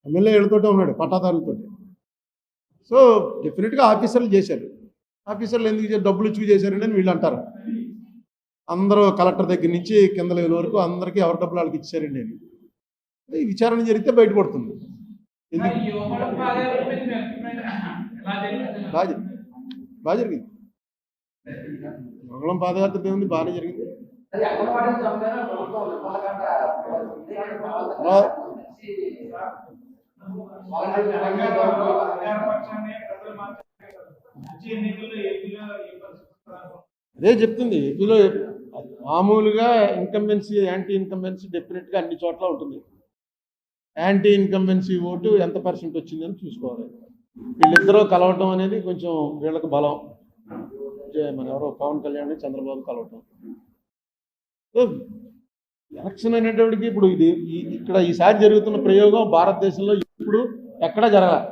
ఎమ్మెల్యేలతోటే ఉన్నాడు, పట్టాదారులతో. సో డెఫినెట్గా ఆఫీసర్లు చేశారు. ఆఫీసర్లు ఎందుకు చేశారు, డబ్బులు ఇచ్చి చేశారండి అని వీళ్ళు అంటారు. అందరూ కలెక్టర్ దగ్గర నుంచి కింద లెవెల్ వరకు అందరికీ ఎవరి డబ్బులు వాళ్ళకి ఇచ్చారండి అని ఈ విచారణ జరిగితే బయటపడుతుంది. బాగా జరిగింది. మంగళం పాదయాత్ర దేవుంది, బాగానే జరిగింది. అదే చెప్తుంది, ఏపీలో మామూలుగా ఇన్కంబెన్సీ యాంటీ ఇన్కంబెన్సీ డెఫినెట్గా అన్ని చోట్ల ఉంటుంది. యాంటీ ఇన్కంబెన్సీ ఓటు ఎంత పర్సెంట్ వచ్చిందని చూసుకోవాలి. వీళ్ళిద్దరూ కలవటం అనేది కొంచెం వీళ్ళకి బలం. మన ఎవరో పవన్ కళ్యాణ్ చంద్రబాబు కలవటం. ఎలక్షన్ అనేటప్పటికి ఇప్పుడు ఇది ఇక్కడ ఈసారి జరుగుతున్న ప్రయోగం భారతదేశంలో ఇప్పుడు ఎక్కడా జరగాలి.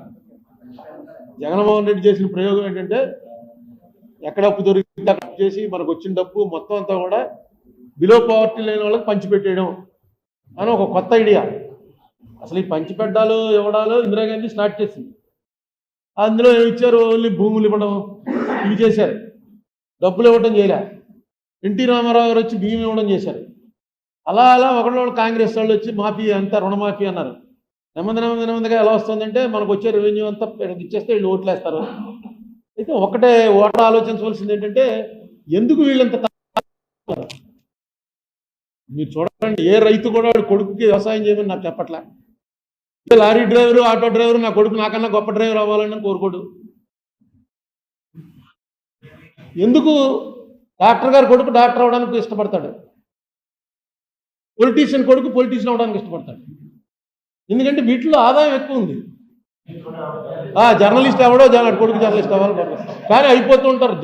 జగన్మోహన్ రెడ్డి చేసిన ప్రయోగం ఏంటంటే ఎక్కడ అప్పు దొరికింది అక్కడ చేసి మనకు వచ్చిన డబ్బు మొత్తం అంతా కూడా బిలో పవర్టీ లేని వాళ్ళకి పంచిపెట్టేయడం అని ఒక కొత్త ఐడియా. అసలు ఈ పంచిపెట్టాలు ఇవ్వడాలు ఇందిరాగాంధీ స్టార్ట్ చేసింది. అందులో ఏమి ఇచ్చారు, ఓన్లీ భూములు ఇవ్వడం ఇవి చేశారు, డబ్బులు ఇవ్వడం చేయలే. ఎన్టీ రామారావు గారు వచ్చి బియ్యం ఇవ్వడం చేశారు. అలా అలా ఒకళ్ళు కాంగ్రెస్ వాళ్ళు వచ్చి మాఫీ అంతా రుణమాఫీ అన్నారు. నెమ్మదిగా ఎలా వస్తుందంటే మనకు వచ్చే రెవెన్యూ అంతా ఇచ్చేస్తే వీళ్ళు ఓట్లు వేస్తారు. అయితే ఒకటే ఓటర్ ఆలోచించవలసింది ఏంటంటే ఎందుకు వీళ్ళంత మీరు చూడండి, ఏ రైతు కూడా వాడు కొడుకుకి వ్యవసాయం చేయమని నాకు చెప్పట్లే. లారీ డ్రైవరు, ఆటో డ్రైవరు నా కొడుకు నాకన్నా గొప్ప డ్రైవర్ అవ్వాలని కోరుకోడు. ఎందుకు డాక్టర్ గారు కొడుకు డాక్టర్ అవ్వడానికి ఇష్టపడతాడు, పొలిటీషియన్ కొడుకు పొలిటీషియన్ అవ్వడానికి ఇష్టపడతాడు. ఎందుకంటే వీటిలో ఆదాయం ఎక్కువ ఉంది. జర్నలిస్ట్ ఎవడో కొడుకు జర్నలిస్ట్ అవ్వాలి, కానీ అయిపోతూ ఉంటారు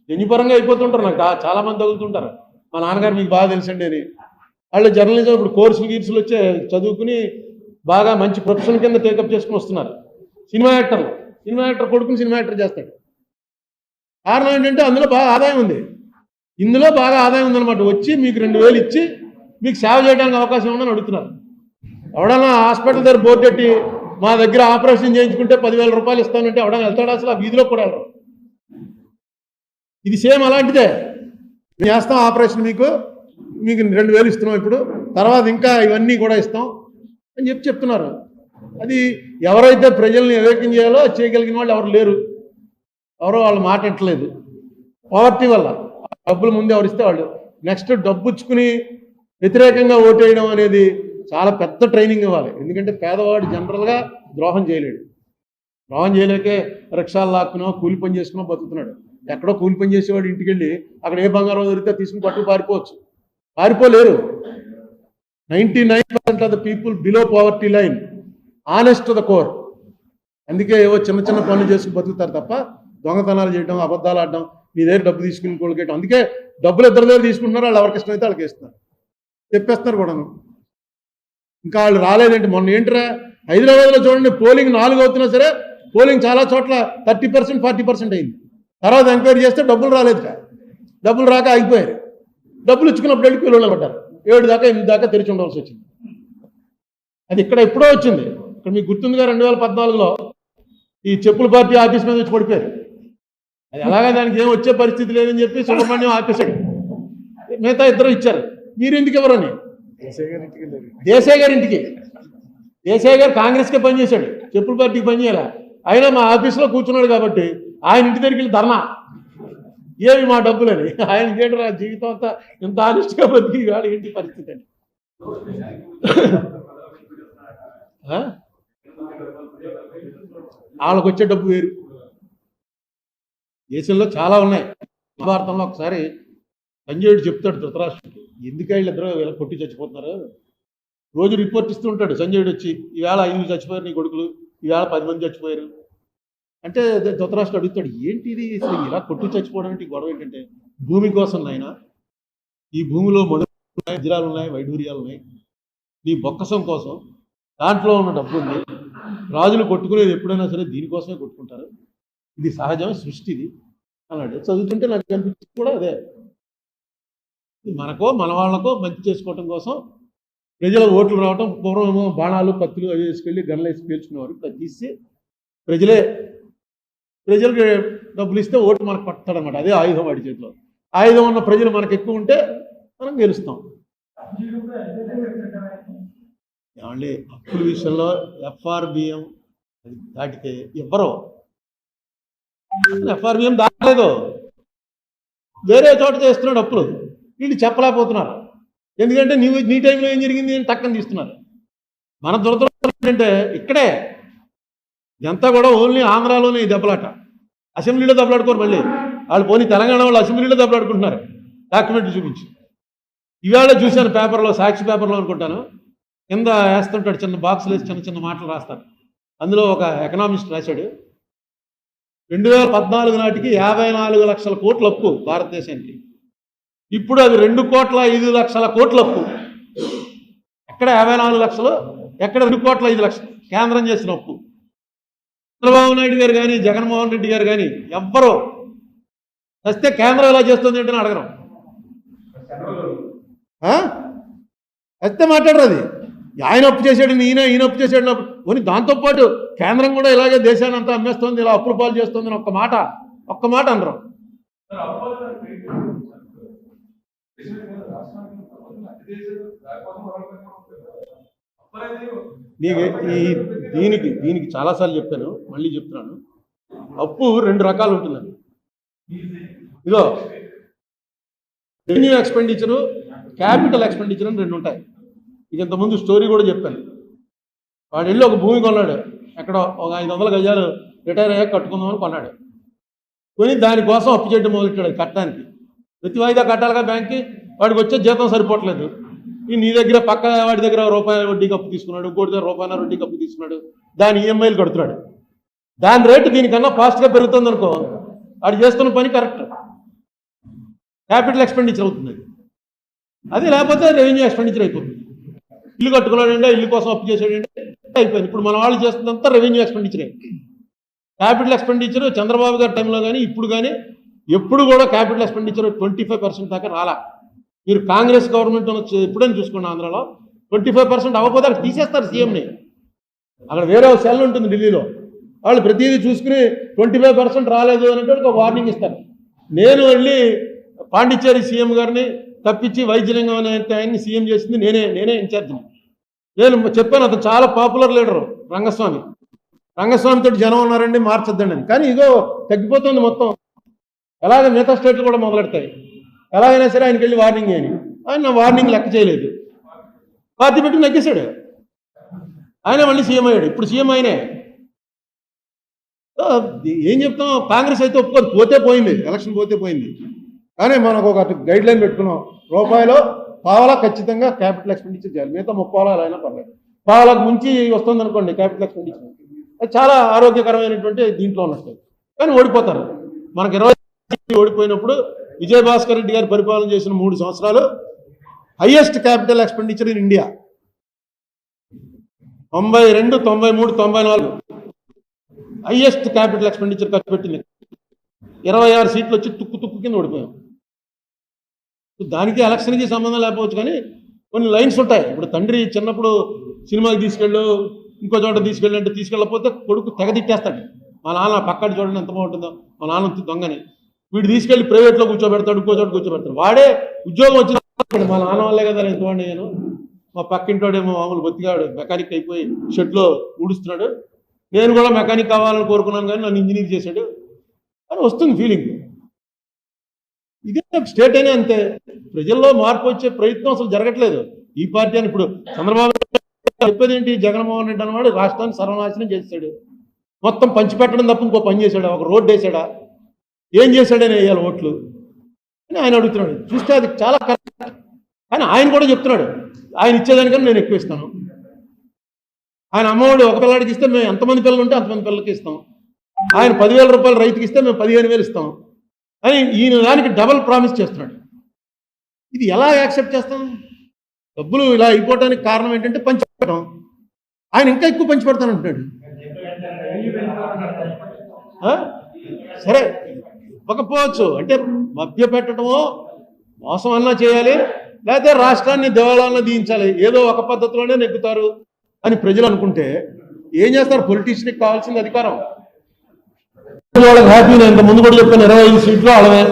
జన్యుపరంగా అయిపోతుంటారు. నాకు చాలామంది తగులుతుంటారు. మా నాన్నగారు మీకు బాగా తెలుసండి అని. వాళ్ళు జర్నలిజం ఇప్పుడు కోర్సులు వచ్చే చదువుకుని బాగా మంచి ప్రొఫెషన్ కింద టేకప్ చేసుకుని వస్తున్నారు. సినిమా యాక్టర్ కొడుకుని సినిమా యాక్టర్ చేస్తాడు. కారణం ఏంటంటే అందులో బాగా ఆదాయం ఉంది. ఇందులో బాగా ఆదాయం ఉందన్నమాట. వచ్చి మీకు 2000 ఇచ్చి మీకు సేవ చేయడానికి అవకాశం ఉందని అడుగుతున్నారు. ఎవడన్నా హాస్పిటల్ దగ్గర బోర్డు పెట్టి మా దగ్గర ఆపరేషన్ చేయించుకుంటే 10,000 రూపాయలు ఇస్తానంటే ఎవడన్నా వెళ్తాడు? అసలు ఆ వీధిలో కూడా వెళ్ళరు. ఇది సేమ్ అలాంటిదే. మేము చేస్తాం ఆపరేషన్, మీకు 2000 ఇస్తున్నాం, ఇప్పుడు తర్వాత ఇంకా ఇవన్నీ కూడా ఇస్తాం అని చెప్తున్నారు. అది ఎవరైతే ప్రజల్ని అవేకం చేయాలో అది చేయగలిగిన వాళ్ళు ఎవరు లేరు. ఎవరో వాళ్ళు మాట వింటలేదు. పవర్టీ వల్ల డబ్బులు ముందు ఎవరిస్తే వాళ్ళు నెక్స్ట్ డబ్బు ఇచ్చుకుని వ్యతిరేకంగా ఓటేయడం అనేది చాలా పెద్ద ట్రైనింగ్ ఇవ్వాలి. ఎందుకంటే పేదవాడు జనరల్గా ద్రోహం చేయలేకే రిక్షాలు లాక్కునో కూలి పని చేసుకునో బతుకుతున్నాడు. ఎక్కడో కూలి పని చేసేవాడు ఇంటికి వెళ్ళి అక్కడ ఏ బంగారం దొరికితే తీసుకుని పట్టుకు పారిపోలేరు. 99% of the people below poverty line, honest to the core. అందుకే ఏవో చిన్న పనులు చేసుకుని బతుకుతారు తప్ప దొంగతనాలు చేయడం, అబద్ధాలు ఆడడం, మీ దగ్గర డబ్బు తీసుకుని కొడుకేయడం. అందుకే డబ్బులు ఇద్దరి దగ్గర తీసుకుంటున్నారు. వాళ్ళు ఎవరికి ఇష్టమైతే వాళ్ళకి ఇస్తున్నారు, చెప్పేస్తున్నారు కూడాను. ఇంకా వాళ్ళు రాలేదంటే మొన్న ఏంటరా హైదరాబాద్లో చూడండి, పోలింగ్ 4 అవుతున్నా సరే పోలింగ్ చాలా చోట్ల 30%, 40% అయింది. తర్వాత ఎంక్వైరీ చేస్తే డబ్బులు రాలేదు. డబ్బులు రాక ఆగిపోయారు. డబ్బులు ఇచ్చుకున్నప్పుడు వెళ్ళి పిల్లలు పడ్డారు. 7 దాకా 8 దాకా తెరిచి ఉండవలసి వచ్చింది. అది ఇక్కడ ఎప్పుడో వచ్చింది. ఇక్కడ మీకు గుర్తుందిగా 2014లో ఈ చెప్పుల పార్టీ ఆఫీస్ మీద వచ్చి పడిపోయారు. అది అలాగే దానికి ఏం వచ్చే పరిస్థితి లేదని చెప్పి సుబ్రహ్మణ్యం ఆపేశాడు. మిగతా ఇద్దరు ఇచ్చారు. మీరు ఎందుకు ఎవరని దేశాయ్ గారు కాంగ్రెస్కే పనిచేశాడు, చెప్పుల పార్టీకి పనిచేయాల. అయినా మా ఆఫీస్లో కూర్చున్నాడు కాబట్టి ఆయన ఇంటి దగ్గరికి వెళ్ళి ధర్నా, ఏమి మా డబ్బులని. ఆయన ఏంటరా జీవితం అంతా ఇంత ఆనిస్ట్గా బతికి వాడు ఏంటి పరిస్థితి అని. వాళ్ళకు వచ్చే డబ్బు వేరు. దేశంలో చాలా ఉన్నాయి. మహాభారతంలో ఒకసారి సంజయుడు చెప్తాడు ధృతరాష్ట్రుడికి, ఎందుకు వీళ్ళిద్దరూ వీళ్ళకి కొట్టి చచ్చిపోతున్నారు. రోజు రిపోర్ట్ ఇస్తూ ఉంటాడు సంజయుడు వచ్చి, ఈవేళ 5 చచ్చిపోయారు నీ కొడుకులు, ఈవేళ 10 మంది చచ్చిపోయారు అంటే. ధృతరాష్ట్రుడు అడుగుతాడు, ఏంటిది అసలు ఇలా కొట్టి చచ్చిపోవడం అంటే గొడవ ఏంటంటే, భూమి కోసం నాయన, ఈ భూమిలో వజ్రాలు ఉన్నాయి, వైడూర్యాలు ఉన్నాయి, నీ బొక్కసం కోసం దాంట్లో ఉన్న డబ్బు ఉంది. రాజులు కొట్టుకునేది ఎప్పుడైనా సరే దీనికోసమే కొట్టుకుంటారు, ఇది సహజమే, సృష్టిది అన్నాడు. చదువుతుంటే నాకు కనిపించింది కూడా అదే. మనకో మన వాళ్ళకో మంచి చేసుకోవటం కోసం ప్రజల ఓట్లు రావటం, పూర్వమేమో బాణాలు కత్తులు అవి వేసుకెళ్ళి గన్లు వేసి పేల్చుకునేవారు. ఇప్పుడు తీసి ప్రజలకి డబ్బులు ఇస్తే ఓటు మనకు పడతాడనమాట. అదే ఆయుధం వాడి చేతిలో. ఆయుధం ఉన్న ప్రజలు మనకు ఎక్కువ ఉంటే మనం గెలుస్తాం. ఏమండి అప్పుల విషయంలో ఎఫ్ఆర్బిఎం దాటితే ఎవ్వరో ఎఫ్ఆర్బిఎం దాటలేదు, వేరే చోట చేస్తున్నాడు అప్పులు. వీళ్ళు చెప్పలేకపోతున్నారు. ఎందుకంటే నీ టైంలో ఏం జరిగింది అని టక్కన తీస్తున్నారు. మన దురదృష్టం ఏంటంటే ఇక్కడే ఇదంతా కూడా ఓన్లీ ఆంధ్రాలోనే ఈ దెబ్బలాట. అసెంబ్లీలో దెబ్బలాడుకోరు. మళ్ళీ వాళ్ళు పోనీ తెలంగాణ వాళ్ళు అసెంబ్లీలో దెబ్బలాడుకుంటున్నారు డాక్యుమెంట్లు చూపించి. ఇవాళ చూశాను పేపర్లో, సాక్షి పేపర్లో అనుకుంటాను, కింద వేస్తుంటాడు చిన్న బాక్సులు వేసి చిన్న చిన్న మాటలు రాస్తారు. అందులో ఒక ఎకనామిస్ట్ రాశాడు, 2014 నాటికి 54 లక్షల కోట్ల అప్పు భారతదేశానికి. ఇప్పుడు అది 2,05,00,000 కోట్ల అప్పు. ఎక్కడ 54 లక్షలు, ఎక్కడ 2,05,00,000 కేంద్రం చేసిన అప్పు. చంద్రబాబు నాయుడు గారు కానీ జగన్మోహన్ రెడ్డి గారు కానీ ఎవ్వరూ వస్తే కేంద్రం ఎలా చేస్తుంది ఏంటని అడగరు. వస్తే మాట్లాడరు. అది ఆయన అప్పు చేశాడు, ఈయన అప్పు చేశాడు పోనీ దాంతోపాటు కేంద్రం కూడా ఇలాగే దేశాన్ని అంతా అమ్మేస్తుంది, ఇలా అప్పుల పాలు చేస్తుంది అని ఒక్క మాట అనరు. దీనికి చాలాసార్లు చెప్పాను, మళ్ళీ చెప్తున్నాను. అప్పు 2 రకాలు ఉంటుందండి. ఇదో రెవెన్యూ ఎక్స్పెండిచరు, క్యాపిటల్ ఎక్స్పెండిచర్ అని 2 ఉంటాయి. ఇది ఇంతకుముందు స్టోరీ కూడా చెప్పాను. వాడు వెళ్ళి ఒక భూమి కొన్నాడు, ఎక్కడో ఒక 500 గజాలు రిటైర్ అయ్యాక కట్టుకుందామని కొన్నాడు. కొని దానికోసం అప్పు చేయడం మొదలెట్టాడు కట్టడానికి. ప్రతి వాయిదా కట్టాలిగా బ్యాంక్కి. వాడికి వచ్చే జీతం సరిపోవట్లేదు. నీ దగ్గర పక్క వాడి దగ్గర రూపాయల వడ్డీకి అప్పు తీసుకున్నాడు, ఇంకోటి దగ్గర రూపాయల వడ్డీకి అప్పు తీసుకున్నాడు, దాని ఈఎంఐలు కడుతున్నాడు. దాని రేటు దీనికన్నా ఫాస్ట్గా పెరుగుతుంది అనుకో, వాడు చేస్తున్న పని కరెక్ట్, క్యాపిటల్ ఎక్స్పెండిచర్ అవుతుంది. అది లేకపోతే రెవెన్యూ ఎక్స్పెండిచర్ అయిపోతుంది. ఇల్లు కట్టుకున్నాడంటే, ఇల్లు కోసం అప్పు చేసాడంటే అయిపోయింది. ఇప్పుడు మన వాళ్ళు చేస్తున్నంత రెవెన్యూ ఎక్స్పెండిచరే. క్యాపిటల్ ఎక్స్పెండిచర్ చంద్రబాబు గారి టైంలో కానీ ఇప్పుడు కానీ ఎప్పుడు కూడా క్యాపిటల్ ఎక్స్పెండిచర్ 25% దాకా రాలా. మీరు కాంగ్రెస్ గవర్నమెంట్ ఎప్పుడైనా చూసుకోండి, ఆంధ్రాలో 25% అవ్వకపోతే అక్కడ తీసేస్తారు సీఎంని. అక్కడ వేరే సెల్ ఉంటుంది ఢిల్లీలో, వాళ్ళు ప్రతిదీ చూసుకుని 25% రాలేదు అంటే ఒక వార్నింగ్ ఇస్తారు. నేను వెళ్ళి పాండిచ్చేరి సీఎం గారిని తప్పించి వైద్యలింగం అనే ఆయన్ని సీఎం చేసింది నేనే ఇన్ఛార్జిని. నేను చెప్పాను, అతను చాలా పాపులర్ లీడరు రంగస్వామితో జనం ఉన్నారండి, మార్చొద్దండి అని. కానీ ఇదో తగ్గిపోతుంది మొత్తం. ఎలాగ మిగతా స్టేట్లు కూడా మొదలెడతాయి. ఎలాగైనా సరే ఆయనకి వెళ్ళి వార్నింగ్ అని, ఆయన వార్నింగ్ లెక్క చేయలేదు, పార్టీ పెట్టి నగ్గేశాడు. ఆయన మళ్ళీ సీఎం అయ్యాడు. ఇప్పుడు సీఎం ఆయనే. ఏం చెప్తాం, కాంగ్రెస్ అయితే ఒప్పుకోదు, పోతే పోయింది, ఎలక్షన్ పోతే పోయింది. కానీ మనకు ఒక గైడ్ లైన్ పెట్టుకున్నాం, రూపాయలో పావలా ఖచ్చితంగా క్యాపిటల్ ఎక్స్పెండిచర్ చేయాలి. మిగతా 30 ఎలా అయినా పర్లేదు. పావలకు ముంచి వస్తుంది అనుకోండి క్యాపిటల్ ఎక్స్పెండిచర్, అది చాలా ఆరోగ్యకరమైనటువంటి దీంట్లో ఉన్నట్టు. కానీ ఓడిపోతారు. మనకు 20 ఓడిపోయినప్పుడు విజయభాస్కర్ రెడ్డి గారు పరిపాలన చేసిన 3 సంవత్సరాలు highest capital expenditure in India. 92, 93, 94 highest capital expenditure ఖర్చు పెట్టింది. 26 సీట్లు వచ్చి తుక్కు కింద ఓడిపోయాం. దానికి ఎలక్షన్కి సంబంధం లేకపోవచ్చు, కానీ కొన్ని లైన్స్ ఉంటాయి. ఇప్పుడు తండ్రి చిన్నప్పుడు సినిమాకి తీసుకెళ్ళు, ఇంకో చోట తీసుకెళ్ళి అంటే తీసుకెళ్ళకపోతే కొడుకు తెగ తిట్టేస్తాడు. మా నాన్న పక్కన చూడండి ఎంత బాగుంటుందో, మా నాన్న దొంగని. వీడు తీసుకెళ్ళి ప్రైవేట్లో కూర్చోబెడతాడు, ఇంకో చోట కూర్చోబెడతాడు. వాడే ఉద్యోగం వచ్చిన మా నాన్న వల్లే కదా ఎంతవాడిని నేను. మా పక్కింటోడేమో మామూలు బతికాడు, మెకానిక్ అయిపోయి షెడ్లో ఊడుస్తున్నాడు. నేను కూడా మెకానిక్ కావాలని కోరుకున్నాను, కానీ నన్ను ఇంజనీర్ చేశాడు అని వస్తుంది ఫీలింగ్. ఇదే స్టేట్ అయినా అంతే. ప్రజల్లో మార్పు వచ్చే ప్రయత్నం అసలు జరగట్లేదు. ఈ పార్టీ అని ఇప్పుడు చంద్రబాబు చెప్పేది ఏంటి, జగన్మోహన్ రెడ్డి అన్నవాడు రాష్ట్రాన్ని సర్వనాశనం చేశాడు, మొత్తం పంచిపెట్టడం తప్ప ఇంకో పని చేశాడా, ఒక రోడ్డు వేసాడా, ఏం చేశాడని వేయాలి ఓట్లు అని ఆయన అడుగుతున్నాడు. చూస్తే అది చాలా కరెక్ట్. కానీ ఆయన కూడా చెప్తున్నాడు, ఆయన ఇచ్చేదానికన్నా నేను ఎక్కువ ఇస్తాను. ఆయన అమ్మఒడి ఒక పిల్లడికి ఇస్తే మేము ఎంతమంది పిల్లలు ఉంటే అంతమంది పిల్లలకి ఇస్తాం. ఆయన 10,000 రూపాయలు రైతుకి ఇస్తే మేము 15,000 ఇస్తాం అని ఈయన దానికి డబల్ ప్రామిస్ చేస్తున్నాడు. ఇది ఎలా యాక్సెప్ట్ చేస్తాం? డబ్బులు ఇలా అయిపోవడానికి కారణం ఏంటంటే పంచిపెట్టడం. ఆయన ఇంకా ఎక్కువ పంచిపెడతానంటున్నాడు. సరే ఇవ్వకపోవచ్చు అంటే మభ్య పెట్టడమో మోసం అన్నా చేయాలి, లేకపోతే రాష్ట్రాన్ని దేవాలయంలో దించాలి, ఏదో ఒక పద్ధతిలోనే నెగ్గుతారు అని ప్రజలు అనుకుంటే ఏం చేస్తారు? పొలిటీషియన్కి కావాల్సింది అధికారం. వాళ్ళకి హ్యాపీ. నేను ఇంత ముందు కూడా చెప్పాను, 25 సీట్లు వాళ్ళవే,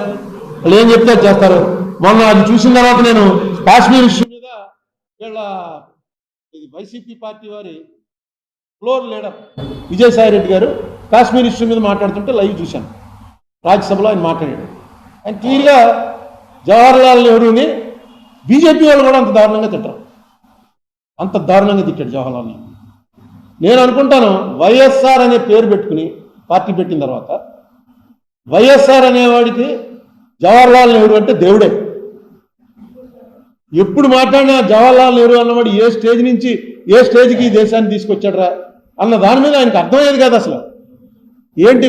వాళ్ళు ఏం చెప్తే చేస్తారు. మొన్న అది చూసిన తర్వాత నేను కాశ్మీర్ ఇష్యూ మీద వీళ్ళ వైసీపీ పార్టీ వారి ఫ్లోర్ లీడర్ విజయసాయి రెడ్డి గారు కాశ్మీర్ ఇష్యూ మీద మాట్లాడుతుంటే లైవ్ చూశాను. రాజ్యసభలో ఆయన మాట్లాడాడు. ఆయన క్లియర్గా జవహర్లాల్ నెహ్రూని బీజేపీ వాళ్ళు కూడా అంత దారుణంగా తిట్టారు, అంత దారుణంగా తిట్టాడు జవహర్లాల్ నెహ్రూ. నేను అనుకుంటాను వైఎస్ఆర్ అనే పేరు పెట్టుకుని పార్టీ పెట్టిన తర్వాత వైఎస్ఆర్ అనేవాడికి జవహర్లాల్ నెహ్రూ అంటే దేవుడే. ఎప్పుడు మాట్లాడినా జవహర్లాల్ నెహ్రూ అన్నవాడు ఏ స్టేజ్ నుంచి ఏ స్టేజ్కి ఈ దేశాన్ని తీసుకొచ్చాడరా అన్న దాని మీద ఆయనకు అర్థమయ్యేది కాదు అసలు. ఏంటి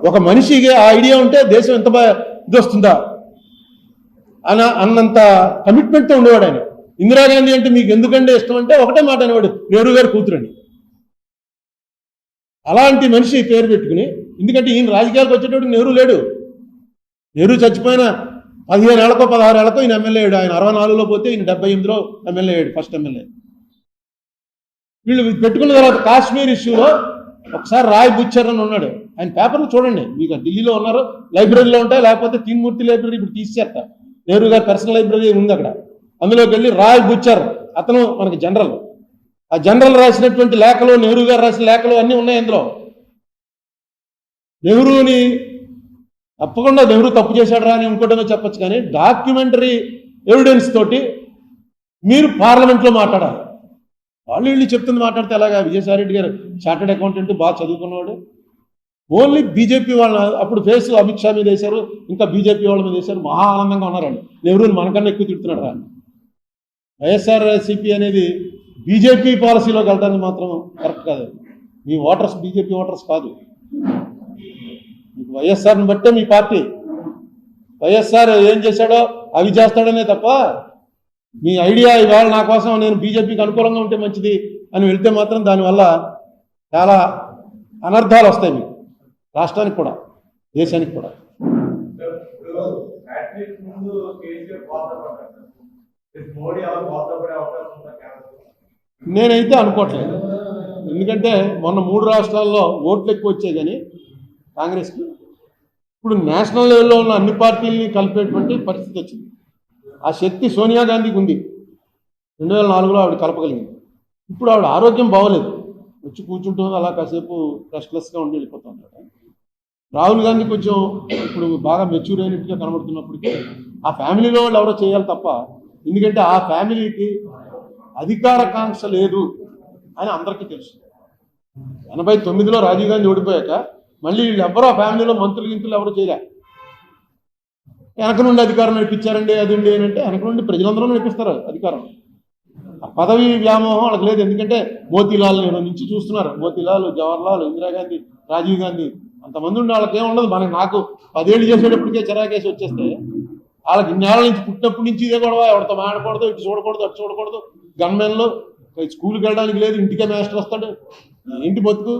ఒక మనిషికి ఆ ఐడియా ఉంటే దేశం ఎంత ఇది వస్తుందా అన్నంత కమిట్మెంట్తో ఉండేవాడు ఆయన. ఇందిరాగాంధీ అంటే మీకు ఎందుకంటే ఇష్టం అంటే ఒకటే మాట అనేవాడు, నెహ్రూ గారు కూతురండి. అలాంటి మనిషి పేరు పెట్టుకుని, ఎందుకంటే ఈయన రాజకీయాలకు వచ్చేటప్పుడు నెహ్రూ లేడు. నెహ్రూ చచ్చిపోయిన 15 ఏళ్ళకో 16 ఏళ్ళకో ఈయన ఎమ్మెల్యే అయ్యాడు. ఆయన 64లో పోతే ఈయన 78లో ఎమ్మెల్యే అయ్యాడు, ఫస్ట్ ఎమ్మెల్యే. వీళ్ళు పెట్టుకున్న తర్వాత కాశ్మీర్ ఇష్యూలో ఒకసారి రాయ్ బుచ్చర్ అని ఉన్నాడు. ఆయన పేపర్లు చూడండి, మీకు ఢిల్లీలో ఉన్నారు, లైబ్రరీలో ఉంటాయి, లేకపోతే తీన్మూర్తి లైబ్రరీ ఇప్పుడు తీసేట, నెహ్రూ గారి పర్సనల్ లైబ్రరీ ఉంది అక్కడ. అందులోకి వెళ్ళి రాయ్ బుచ్చర్, అతను మనకి జనరల్, ఆ జనరల్ రాసినటువంటి లేఖలు, నెహ్రూ గారు రాసిన లేఖలు అన్నీ ఉన్నాయి అందులో. నెహ్రూని తప్పకుండా నెహ్రూ తప్పు చేశాడు రా అని ఇంకోటో చెప్పచ్చు, కానీ డాక్యుమెంటరీ ఎవిడెన్స్ తోటి మీరు పార్లమెంట్లో మాట్లాడాలి. వాళ్ళు వీళ్ళు చెప్తుంది మాట్లాడితే ఎలాగా? విజయసాయి రెడ్డి గారు చార్టెడ్ అకౌంటెంట్, బాగా చదువుకున్నవాడు. ఓన్లీ బీజేపీ వాళ్ళ అప్పుడు ఫేస్ అమిత్ షా మీద వేశారు, ఇంకా బీజేపీ వాళ్ళ మీద వేశారు, మహా ఆనందంగా ఉన్నారండి. నెహ్రూని మనకన్నా ఎక్కువ తిడుతున్నాడు రా. వైఎస్ఆర్సీపీ అనేది బీజేపీ పాలసీలోకి వెళ్ళడానికి మాత్రం కరెక్ట్ కాదు. మీ ఓటర్స్ బీజేపీ ఓటర్స్ కాదు, మీకు వైఎస్ఆర్ని బట్టే మీ పార్టీ. వైఎస్ఆర్ ఏం చేశాడో అవి చేస్తాడనే తప్ప మీ ఐడియా ఇవాళ నా కోసం నేను బీజేపీకి అనుకూలంగా ఉంటే మంచిది అని వెళ్తే మాత్రం దానివల్ల చాలా అనర్థాలు వస్తాయి మీకు, రాష్ట్రానికి కూడా దేశానికి కూడా. నేనైతే అనుకోవట్లేదు, ఎందుకంటే మొన్న 3 రాష్ట్రాల్లో ఓట్లు ఎక్కువ వచ్చాయి కానీ కాంగ్రెస్కి. ఇప్పుడు నేషనల్ లెవెల్లో ఉన్న అన్ని పార్టీలని కలిపేటువంటి పరిస్థితి వచ్చింది. ఆ శక్తి సోనియా గాంధీకి ఉంది. 2004లో ఆవిడ కలపగలిగింది. ఇప్పుడు ఆవిడ ఆరోగ్యం బాగోలేదు, వచ్చి కూర్చుంటుంది అలా కాసేపు రెస్ట్లెస్గా ఉండి వెళ్ళిపోతుంది. రాహుల్ గాంధీ కొంచెం ఇప్పుడు బాగా మెచ్యూర్ అయినట్టుగా కనబడుతున్నప్పటికీ ఆ ఫ్యామిలీలో వాళ్ళు ఎవరో చేయాలి తప్ప, ఎందుకంటే ఆ ఫ్యామిలీకి అధికారకాంక్ష లేదు అని అందరికీ తెలుసు. 89లో రాజీవ్ గాంధీ ఓడిపోయాక మళ్ళీ వీళ్ళు ఎవరో ఆ ఫ్యామిలీలో మంత్రులు గింతులు ఎవరు చేయలే. వెనక నుండి అధికారం నడిపించారండి అది ఉండి ఏంటంటే వెనక నుండి ప్రజలందరూ నడిపిస్తారు అధికారం. ఆ పదవి వ్యామోహం వాళ్ళకి లేదు, ఎందుకంటే మోతీలాల్ నెహ్రూ నుంచి చూస్తున్నారు. మోతీలాల్, జవహర్లాల్, ఇందిరాగాంధీ, రాజీవ్ గాంధీ అంతమంది ఉండి వాళ్ళకి ఏముండదు. నాకు 10 ఏళ్ళు చేసేటప్పటికే చిరాకేసి వచ్చేస్తే వాళ్ళకి ఇన్నేళ్ల నుంచి పుట్టినప్పటి నుంచి ఇదే గొడవ, ఎవరితో మాట్లాడకూడదు, ఇటు చూడకూడదు, అటు చూడకూడదు, గన్మెన్లు, స్కూల్కి వెళ్ళడానికి లేదు, ఇంటికే మాస్టర్ వస్తాడు, ఇంటి బతుకు.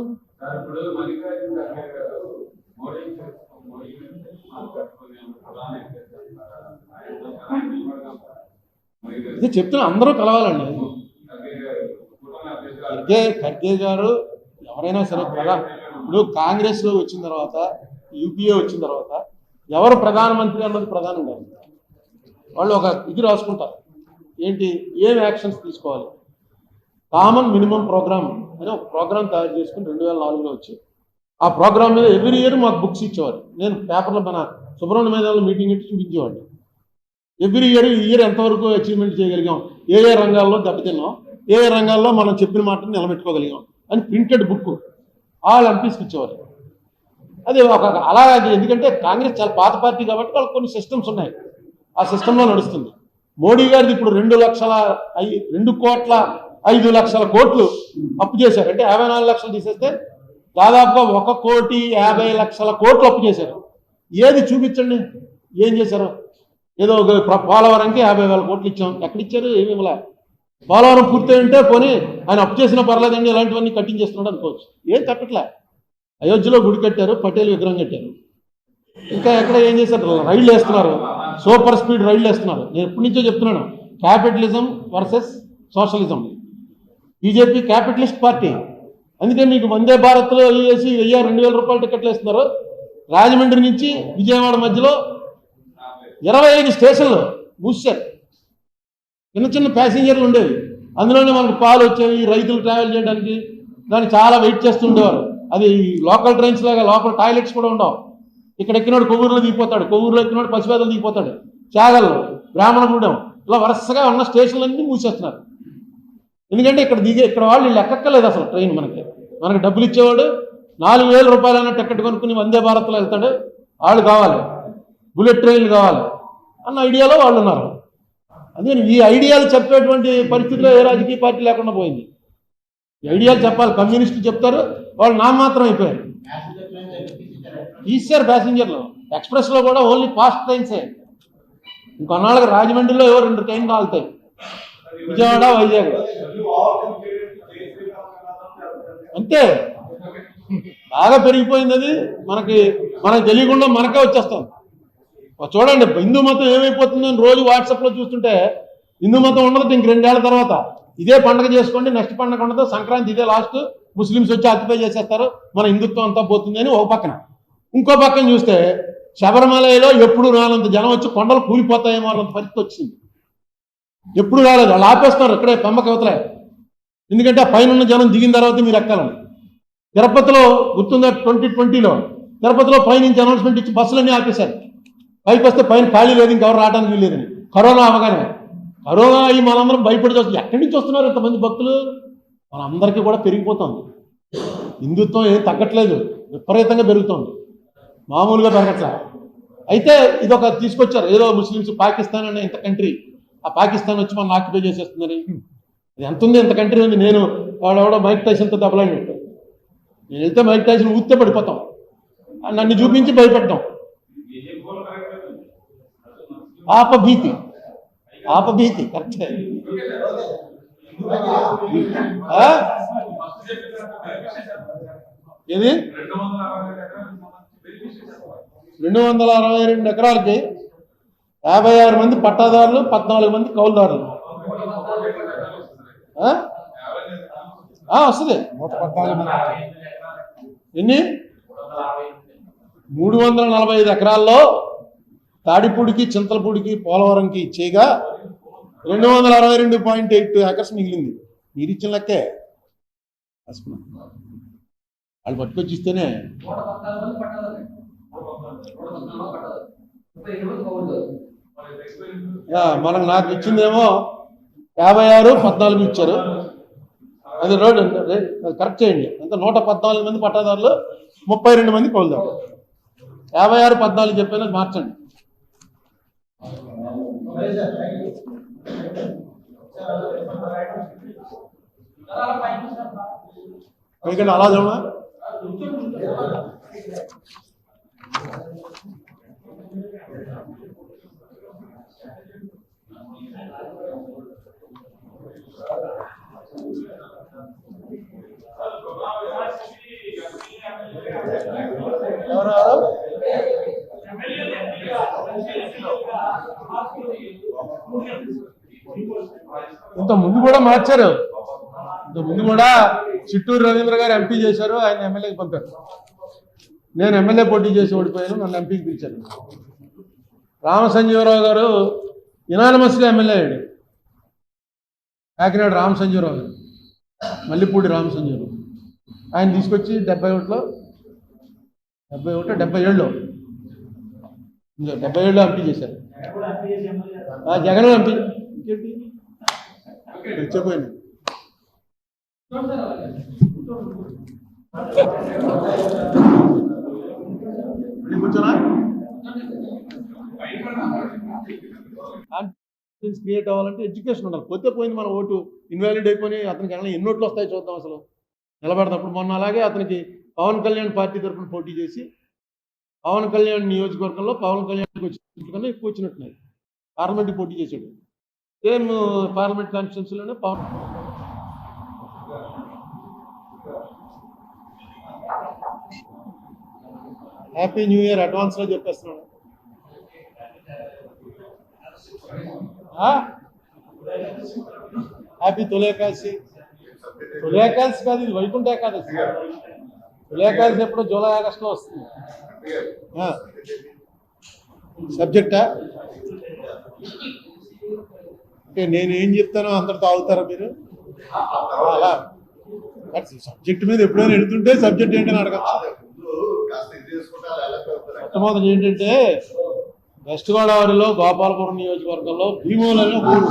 ఇది చెప్తున్నా, అందరూ కలవాలండి. ఖర్గే గారు ఎవరైనా సరే ఇప్పుడు కాంగ్రెస్లో వచ్చిన తర్వాత, యూపీఏ వచ్చిన తర్వాత ఎవరు ప్రధానమంత్రి అన్నది ప్రధానం కాదు. వాళ్ళు ఒక ఇది రాసుకుంటారు, ఏంటి ఏం యాక్షన్స్ తీసుకోవాలి. కామన్ మినిమం ప్రోగ్రామ్ అని ఒక ప్రోగ్రామ్ తయారు చేసుకుని 2004లో వచ్చి ఆ ప్రోగ్రామ్ మీద ఎవ్రీ ఇయర్ మాకు బుక్స్ ఇచ్చేవారు. నేను పేపర్లో మన సుబ్రహ్మణ్య మేధావులు మీటింగ్ ఇచ్చి చూపించేవాడిని. ఎవ్రీ ఇయర్ ఈ ఇయర్ ఎంతవరకు అచీవ్మెంట్ చేయగలిగాం, ఏ రంగాల్లో దెబ్బతిన్నాం, ఏ రంగాల్లో మనం చెప్పిన మాటను నిలబెట్టుకోగలిగాం అని ప్రింటెడ్ బుక్ ఆల్ ఎంపీస్కి ఇచ్చేవారు. అది ఒక అలాగే, ఎందుకంటే కాంగ్రెస్ చాలా పాత పార్టీ కాబట్టి వాళ్ళకి కొన్ని సిస్టమ్స్ ఉన్నాయి, ఆ సిస్టంలో నడుస్తుంది. మోడీ గారిది ఇప్పుడు 2,05,00,000 కోట్లు అప్పు చేశారు. అంటే 54 లక్షలు తీసేస్తే దాదాపుగా 1,50,00,000 కోట్లు అప్పు చేశారు. ఏది చూపించండి ఏం చేశారు? ఏదో పోలవరంకి 50,000 కోట్లు ఇచ్చాం, ఎక్కడిచ్చారు? ఏమి ఇవ్వలే. పోలవరం పూర్తయింటే పోనీ ఆయన అప్పు చేసినా పర్లేదండి, ఇలాంటివన్నీ కట్టించేస్తున్నాడు అనుకోవచ్చు. ఏం కట్టట్లే. అయోధ్యలో గుడి కట్టారు, పటేల్ విగ్రహం కట్టారు, ఇంకా ఎక్కడ ఏం చేశారు? రైళ్లు వేస్తున్నారు, సూపర్ స్పీడ్ రైళ్లు వేస్తున్నారు. నేను ఎప్పటి నుంచో చెప్తున్నాను, capitalism versus socialism. BJP capitalist party. అందుకే మీకు వందే భారత్లో వేసి 1000-2000 రూపాయలు టికెట్లు వేస్తున్నారు. రాజమండ్రి నుంచి విజయవాడ మధ్యలో 25 స్టేషన్లు మూసారు. చిన్న చిన్న ప్యాసింజర్లు ఉండేవి, అందులోనే మనకు పాలు వచ్చేవి. రైతులు ట్రావెల్ చేయడానికి దాన్ని చాలా వెయిట్ చేస్తూ ఉండేవారు. అది లోకల్ ట్రైన్స్ లాగా లోకల్ టాయిలెట్స్ కూడా ఉండవు. ఇక్కడ ఎక్కినోడు కొవ్వూరులో దిగిపోతాడు, కొవ్వూరులో ఎక్కినోడు పసిపేదలు దిగిపోతాడు, చాగల్లో బ్రాహ్మణగూడెం, ఇలా వరుసగా ఉన్న స్టేషన్లన్నీ మూసేస్తున్నారు. ఎందుకంటే ఇక్కడ వాళ్ళు వీళ్ళు ఎక్కక్కలేదు అసలు ట్రైన్. మనకి డబ్బులు ఇచ్చేవాడు 4000 రూపాయలైనా టికెట్ కొనుక్కుని వందే భారత్లో వెళ్తాడు. వాళ్ళు కావాలి, బుల్లెట్ ట్రైన్లు కావాలి అన్న ఐడియాలో వాళ్ళు ఉన్నారు. అందుకని ఈ ఐడియాలు చెప్పేటువంటి పరిస్థితిలో ఏ రాజకీయ పార్టీ లేకుండా పోయింది. ఈ ఐడియాలు చెప్పాలి, కమ్యూనిస్టులు చెప్తారు, వాళ్ళు నామమాత్రం అయిపోయారు. తీసారు ప్యాసింజర్లు. ఎక్స్ప్రెస్లో కూడా ఓన్లీ ఫాస్ట్ ట్రైన్సే. ఇంకొన్నాళ్ళకి రాజమండ్రిలో 2 ట్రైన్లు ఆగుతాయి, విజయవాడ వైజాగ్. అంతే, బాగా పెరిగిపోయింది అది. మనకు తెలియకుండా మనకే వచ్చేస్తాం. చూడండి హిందూ మతం ఏమైపోతుందని రోజు వాట్సాప్లో చూస్తుంటే, హిందూ మతం ఉండదు ఇంక 2 ఏళ్ల తర్వాత. ఇదే పండుగ చేసుకోండి, నెక్స్ట్ పండుగ ఉండదు, సంక్రాంతి ఇదే లాస్ట్, ముస్లిమ్స్ వచ్చి ఆక్యుపై చేసేస్తారు, మన హిందుత్వం అంతా పోతుంది అని ఒక పక్కన. ఇంకో పక్కన చూస్తే శబరిమలలో ఎప్పుడు రానంత జనం వచ్చి కొండలు కూలిపోతాయేమో అన్నంత పరిస్థితి వచ్చింది. ఎప్పుడు రాలేదు, వాళ్ళు ఆపేస్తున్నారు ఇక్కడే పంపకవతలే. ఎందుకంటే ఆ పైన జనం దిగిన తర్వాత మీరు ఎక్కాలని. తిరుపతిలో గుర్తుందా 2020లో తిరుపతిలో పైనుంచి అనౌన్స్మెంట్ ఇచ్చి బస్సులన్నీ ఆపేశారు. పైకి వస్తే పైన ఖాళీ లేదు, ఇంకెవరు రావడానికి వీల్లేదని. కరోనా అవగానే కరోనా అయ్యి మనందరం భయపడి చూస్తాం. ఎక్కడి నుంచి వస్తున్నారు ఇంతమంది భక్తులు? మనందరికీ కూడా పెరిగిపోతుంది. హిందుత్వం ఏం తగ్గట్లేదు, విపరీతంగా పెరుగుతుంది, మామూలుగా పెరగట్లే. అయితే ఇదొక తీసుకొచ్చారు, ఏదో ముస్లిమ్స్ పాకిస్తాన్ అనే ఇంత కంట్రీ, ఆ పాకిస్తాన్ వచ్చి మనం ఆక్యుపై చేసేస్తుందని. అది ఎంత ఉంది, ఇంత కంట్రీ ఉంది. నేను వాడెవడో మైక్ టైసన్తో దెబ్బలాడినట్టు, నేను వెళ్తే మైక్ టైసన్ ఊస్తే పడిపోతాం, నన్ను చూపించి భయపెట్టాం. ఆపభీతి కరెక్టే. ఇది 262 ఎకరాలకి 56 మంది పట్టాదారులు, 14 మంది కౌలుదారులు. వస్తుంది ఎన్ని 345 ఎకరాల్లో తాడిపూడికి, చింతలపూడికి, పోలవరంకి ఇచ్చేయగా 262.8 ఏకర్స్ మిగిలింది. మీరు ఇచ్చిన లెక్కే. వాళ్ళు పట్టుకొచ్చి ఇస్తేనే నాకు ఇచ్చిందేమో 56, 14 ఇచ్చారు. అది రోడ్ కరెక్ట్ చేయండి. అంత 114 మంది పట్టాదారులు, 32 మంది కౌలుదారులు. 56, 14 చెప్పేలా మార్చండి. ఎందుకంటే అలా చూడ ఇంత ముందు కూడా మార్చారు. ఇంత ముందు కూడా చిట్టూరు రవీంద్ర గారు ఎంపీ చేశారు, ఆయన ఎమ్మెల్యేకి పంపారు. నేను ఎమ్మెల్యే పోటీ చేసి ఓడిపోయాను, నన్ను ఎంపీకి పిలిచారు. రామసంజీవరావు గారు యునానిమస్గా ఎమ్మెల్యే అయ్యాడు. కాకినాడ రామసంజీవరావు గారు, మల్లిపూడి రామసంజీవరావు, ఆయన తీసుకొచ్చి 71లో 77లో ఎంపీ చేశారు. జగన్ ఎంపీ ఇంకేంటి తెచ్చిపోయింది. కూర్చోనా కాన్ఫిడెన్స్ క్రియేట్ అవ్వాలంటే ఎడ్యుకేషన్ ఉండాలి. పోతే పోయింది, మన ఓటు ఇన్వాలిడ్ అయిపోయి అతనికి ఎన్ని ఓట్లు వస్తాయి చూద్దాం అసలు నిలబడతాప్పుడు. మొన్న అలాగే అతనికి పవన్ కళ్యాణ్ పార్టీ తరఫున పోటీ చేసి పవన్ కళ్యాణ్ నియోజకవర్గంలో పవన్ కళ్యాణ్కి వచ్చిన ఎక్కువ వచ్చినట్టున్నాయి. పార్లమెంట్కి పోటీ చేశాడు, సేమ్ పార్లమెంట్ కాన్స్టిట్యున్సీలోనే పవన్. హ్యాపీ న్యూ ఇయర్ అడ్వాన్స్లో చెప్పేస్తున్నాను. హ్యాపీ తొలి ఏకాదశి. తొలి ఏకాదశి కాదు, ఇది వైకుంఠ ఏకాదశి. తొలి ఏకాదశి ఎప్పుడు జూలై ఆగస్టులో వస్తుంది. సబ్జెక్టా అంటే నేను ఏం చెప్తానో అందరితో అవుతారా మీరు? అలా సబ్జెక్ట్ మీద ఎప్పుడైనా వెళ్తుంటే సబ్జెక్ట్ ఏంటని అడగచ్చు. మొట్టమొదటి ఏంటంటే వెస్ట్ గోదావరిలో గోపాలపురం నియోజకవర్గంలో భీమోలు అనే ఊరు.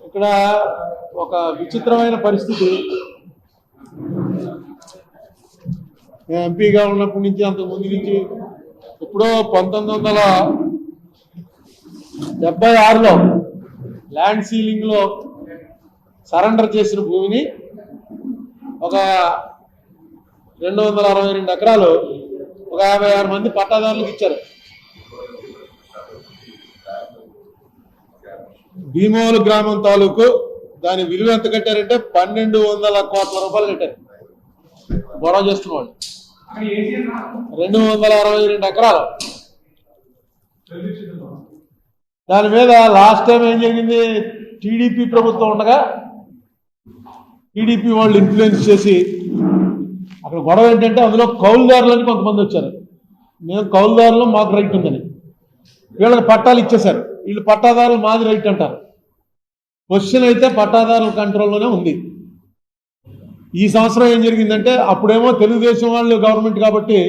ఇక్కడ ఒక విచిత్రమైన పరిస్థితి. నేను ఎంపీగా ఉన్నప్పటి నుంచి అంతకు ముందు నుంచి ఎప్పుడో 1976లో ల్యాండ్ సీలింగ్ లో సరెండర్ చేసిన భూమిని ఒక 262 ఎకరాలు ఒక 56 మంది పట్టాదారులకు ఇచ్చారు. భీమోలు గ్రామం తాలూకు దాని విలువ ఎంత కట్టారంటే 1200 కోట్ల రూపాయలు కట్టారు. గొడవ చేస్తున్న వాళ్ళు 262 ఎకరాలు. దాని మీద లాస్ట్ టైం ఏం జరిగింది, టీడీపీ ప్రభుత్వం ఉండగా టీడీపీ వాళ్ళు ఇన్ఫ్లుయెన్స్ చేసి అక్కడ గొడవ ఏంటంటే అందులో కౌలుదారులని కొంతమంది వచ్చారు. మేము కౌలుదారులు, మాకు రైట్ ఉందని వీళ్ళకి పట్టాలు ఇచ్చేశారు. వీళ్ళు పట్టాదారులు మాది రైట్ అంటారు. క్వశ్చన్ అయితే పట్టాదారుల కంట్రోల్లోనే ఉంది. ఈ సంవత్సరం ఏం జరిగిందంటే అప్పుడేమో తెలుగుదేశం వాళ్ళు గవర్నమెంట్ కాబట్టి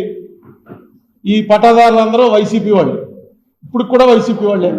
ఈ పట్టాదారులందరూ వైసీపీ వాళ్ళు, ఇప్పుడు కూడా వైసీపీ వాళ్ళే.